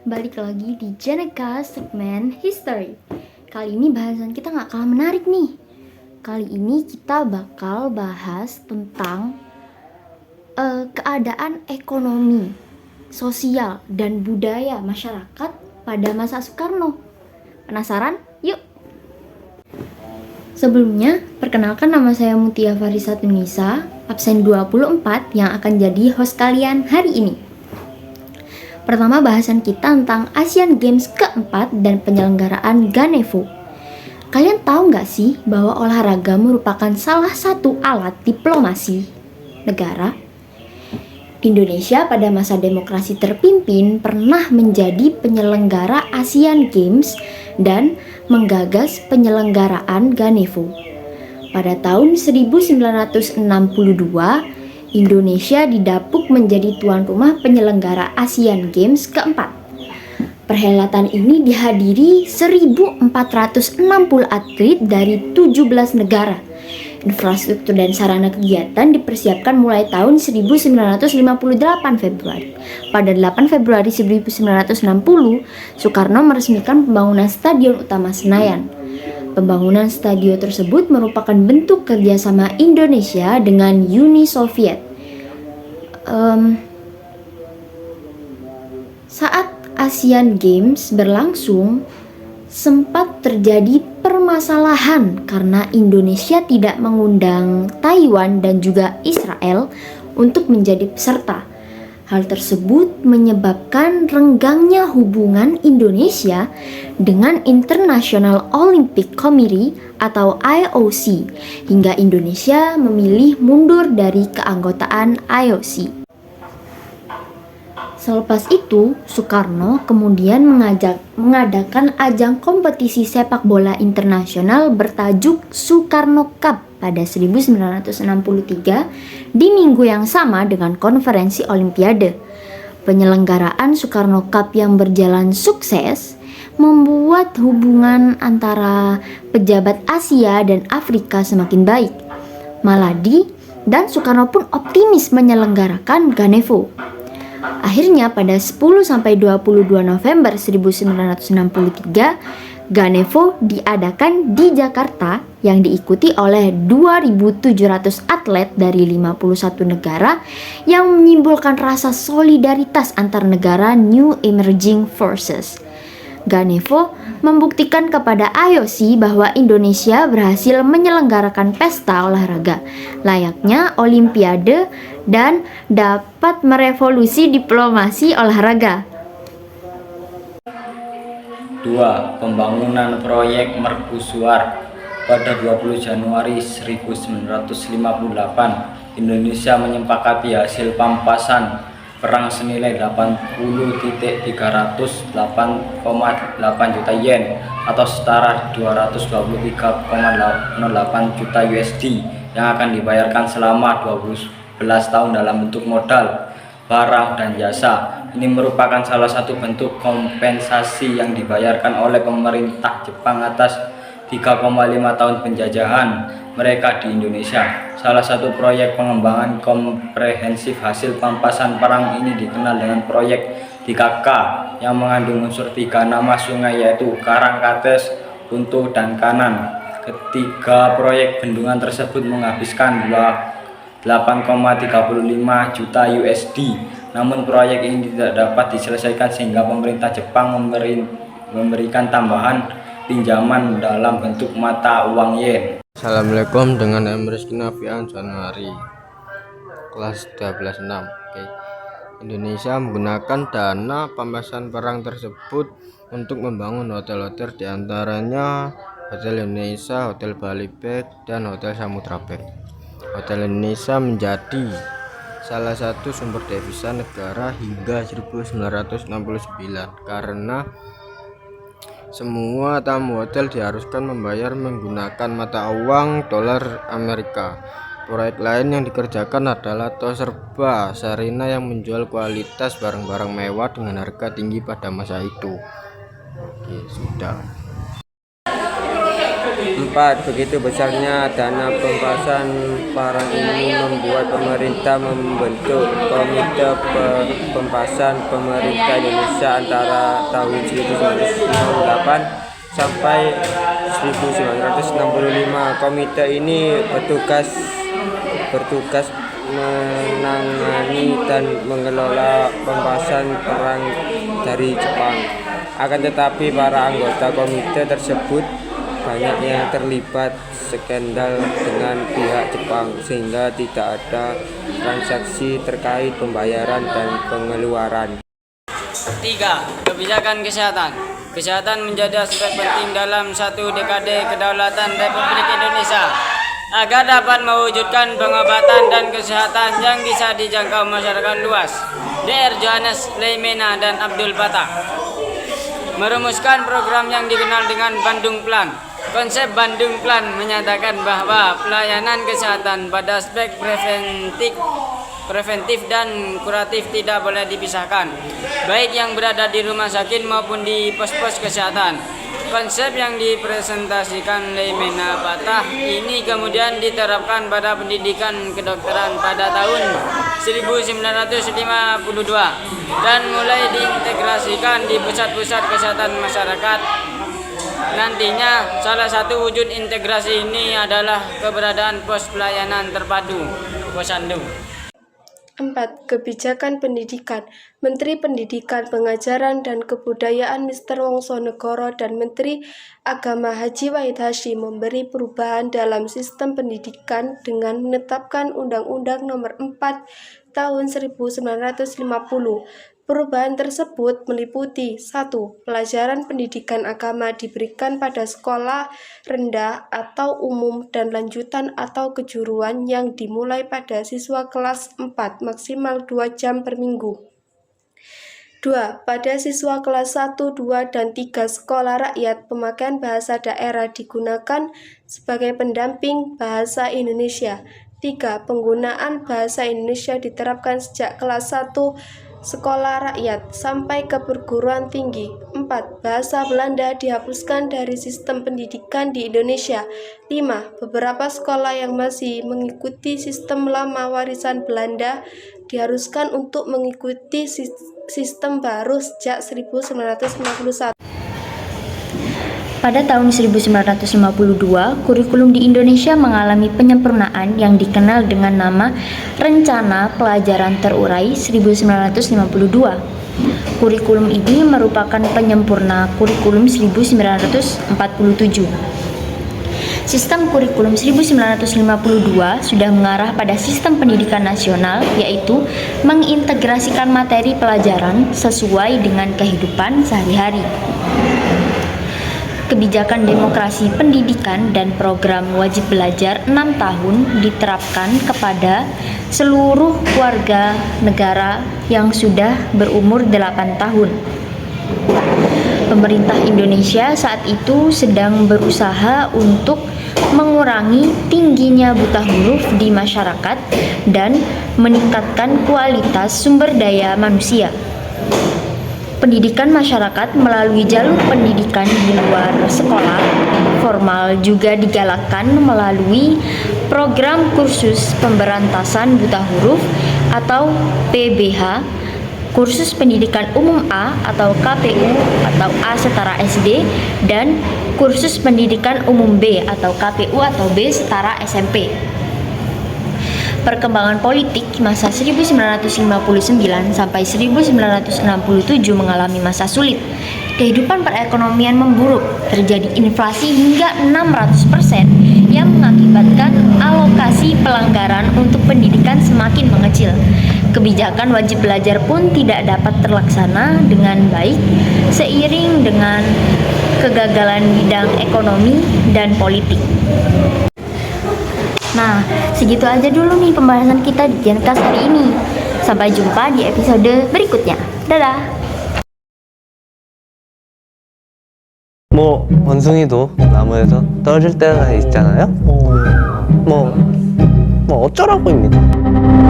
Balik lagi di Jeneka segmen History. Kali ini bahasan kita gak kalah menarik nih. Kali ini kita bakal bahas tentang keadaan ekonomi, sosial, dan budaya masyarakat pada masa Soekarno. Penasaran? Yuk! Sebelumnya, perkenalkan nama saya Mutia Farisa Tunisa, absen 24 yang akan jadi host kalian hari ini. Pertama, bahasan kita tentang Asian Games keempat dan penyelenggaraan Ganevo. Kalian tahu nggak sih bahwa olahraga merupakan salah satu alat diplomasi negara? Indonesia pada masa demokrasi terpimpin pernah menjadi penyelenggara Asian Games dan menggagas penyelenggaraan Ganevo. Pada tahun 1962, Indonesia didapuk menjadi tuan rumah penyelenggara Asian Games keempat. Perhelatan ini dihadiri 1.460 atlet dari 17 negara. Infrastruktur dan sarana kegiatan dipersiapkan mulai tahun 1958 Februari. Pada 8 Februari 1960, Soekarno meresmikan pembangunan Stadion Utama Senayan. Pembangunan stadion tersebut merupakan bentuk kerjasama Indonesia dengan Uni Soviet. Saat Asian Games berlangsung, sempat terjadi permasalahan karena Indonesia tidak mengundang Taiwan dan juga Israel untuk menjadi peserta. Hal tersebut menyebabkan renggangnya hubungan Indonesia dengan International Olympic Committee atau IOC, hingga Indonesia memilih mundur dari keanggotaan IOC. Selepas itu, Soekarno kemudian mengadakan ajang kompetisi sepak bola internasional bertajuk Soekarno Cup pada 1963 di minggu yang sama dengan konferensi Olimpiade. Penyelenggaraan Soekarno Cup yang berjalan sukses membuat hubungan antara pejabat Asia dan Afrika semakin baik. Maladi dan Soekarno pun optimis menyelenggarakan Ganevo. Akhirnya pada 10-22 November 1963, Ganevo diadakan di Jakarta yang diikuti oleh 2.700 atlet dari 51 negara yang menyimbolkan rasa solidaritas antar negara New Emerging Forces. Ganevo membuktikan kepada IOC bahwa Indonesia berhasil menyelenggarakan pesta olahraga layaknya Olimpiade dan dapat merevolusi diplomasi olahraga. 2. Pembangunan proyek Mercusuar. Pada 20 Januari 1958, Indonesia menyepakati hasil pampasan perang senilai 80.308,8 juta yen atau setara 223,08 juta USD yang akan dibayarkan selama 12 tahun dalam bentuk modal, barang, dan jasa. Ini merupakan salah satu bentuk kompensasi yang dibayarkan oleh pemerintah Jepang atas 3,5 tahun penjajahan mereka di Indonesia. Salah satu proyek pengembangan komprehensif hasil pampasan perang ini dikenal dengan proyek 3K yang mengandung unsur 3 nama sungai yaitu Karangkates, Kuntuh, dan Kanan. Ketiga proyek bendungan tersebut menghabiskan 8,35 juta USD. Namun proyek ini tidak dapat diselesaikan sehingga pemerintah Jepang memberikan tambahan pinjaman dalam bentuk mata uang yen. Assalamualaikum, dengan Rizky Nafian Januari kelas 12-6. Indonesia menggunakan dana pampasan perang tersebut untuk membangun hotel-hotel, diantaranya Hotel Indonesia, Hotel Bali Bag, dan Hotel Samudra Bag. Hotel Indonesia menjadi salah satu sumber devisa negara hingga 1969 karena semua tamu hotel diharuskan membayar menggunakan mata uang dolar Amerika. Proyek lain yang dikerjakan adalah Toserba Sarina yang menjual kualitas barang-barang mewah dengan harga tinggi pada masa itu. Oke, sudah. 4. Begitu besarnya dana pembahasan parang ini membuat pemerintah membentuk Komite Pembahasan Pemerintah Indonesia antara tahun 1958 sampai 1965. Komite ini bertugas menangani dan mengelola pembahasan perang dari Jepang. Akan tetapi para anggota komite tersebut banyak yang terlibat skandal dengan pihak Jepang sehingga tidak ada transaksi terkait pembayaran dan pengeluaran. 3. Kebijakan kesehatan. Kesehatan menjadi aspek penting dalam satu dekade kedaulatan Republik Indonesia agar dapat mewujudkan pengobatan dan kesehatan yang bisa dijangkau masyarakat luas. Dr. Johannes Leimena dan Abdul Fatah merumuskan program yang dikenal dengan Bandung Plan. Konsep Bandung Plan menyatakan bahwa pelayanan kesehatan pada aspek preventif dan kuratif tidak boleh dipisahkan, baik yang berada di rumah sakit maupun di pos-pos kesehatan. Konsep yang dipresentasikan Leimena Fatah ini kemudian diterapkan pada pendidikan kedokteran pada tahun 1952 dan mulai diintegrasikan di pusat-pusat kesehatan masyarakat. Nantinya salah satu wujud integrasi ini adalah keberadaan pos pelayanan terpadu Posyandu. 4. Kebijakan pendidikan. Menteri Pendidikan, Pengajaran, dan Kebudayaan Mr. Wongsonegoro dan Menteri Agama Haji Wahid Hasyim memberi perubahan dalam sistem pendidikan dengan menetapkan Undang-Undang Nomor 4 Tahun 1950. Perubahan tersebut meliputi 1. Pelajaran pendidikan agama diberikan pada sekolah rendah atau umum dan lanjutan atau kejuruan yang dimulai pada siswa kelas 4 maksimal 2 jam per minggu. 2. Pada siswa kelas 1, 2, dan 3 sekolah rakyat, pemakaian bahasa daerah digunakan sebagai pendamping bahasa Indonesia. 3. Penggunaan bahasa Indonesia diterapkan sejak kelas 1 sekolah rakyat sampai ke perguruan tinggi. 4. Bahasa Belanda dihapuskan dari sistem pendidikan di Indonesia. 5. Beberapa sekolah yang masih mengikuti sistem lama warisan Belanda diharuskan untuk mengikuti sistem baru sejak 1951. Pada tahun 1952, kurikulum di Indonesia mengalami penyempurnaan yang dikenal dengan nama Rencana Pelajaran Terurai 1952. Kurikulum ini merupakan penyempurna kurikulum 1947. Sistem kurikulum 1952 sudah mengarah pada sistem pendidikan nasional, yaitu mengintegrasikan materi pelajaran sesuai dengan kehidupan sehari-hari. Kebijakan demokrasi pendidikan dan program wajib belajar 6 tahun diterapkan kepada seluruh warga negara yang sudah berumur 8 tahun. Pemerintah Indonesia saat itu sedang berusaha untuk mengurangi tingginya buta huruf di masyarakat dan meningkatkan kualitas sumber daya manusia. Pendidikan masyarakat melalui jalur pendidikan di luar sekolah formal juga digalakkan melalui program kursus pemberantasan buta huruf atau PBH, kursus pendidikan umum A atau KPU atau A setara SD, dan kursus pendidikan umum B atau KPU atau B setara SMP. Perkembangan politik masa 1959 sampai 1967 mengalami masa sulit. Kehidupan perekonomian memburuk, terjadi inflasi hingga 600% yang mengakibatkan alokasi pelanggaran untuk pendidikan semakin mengecil. Kebijakan wajib belajar pun tidak dapat terlaksana dengan baik seiring dengan kegagalan bidang ekonomi dan politik. Nah, segitu aja dulu nih pembahasan kita di Gencast hari ini. Sampai jumpa di episode berikutnya. Dadah! 원숭이도 나무에서 떨어질 때가 있잖아요. 뭐 어쩌라고입니다.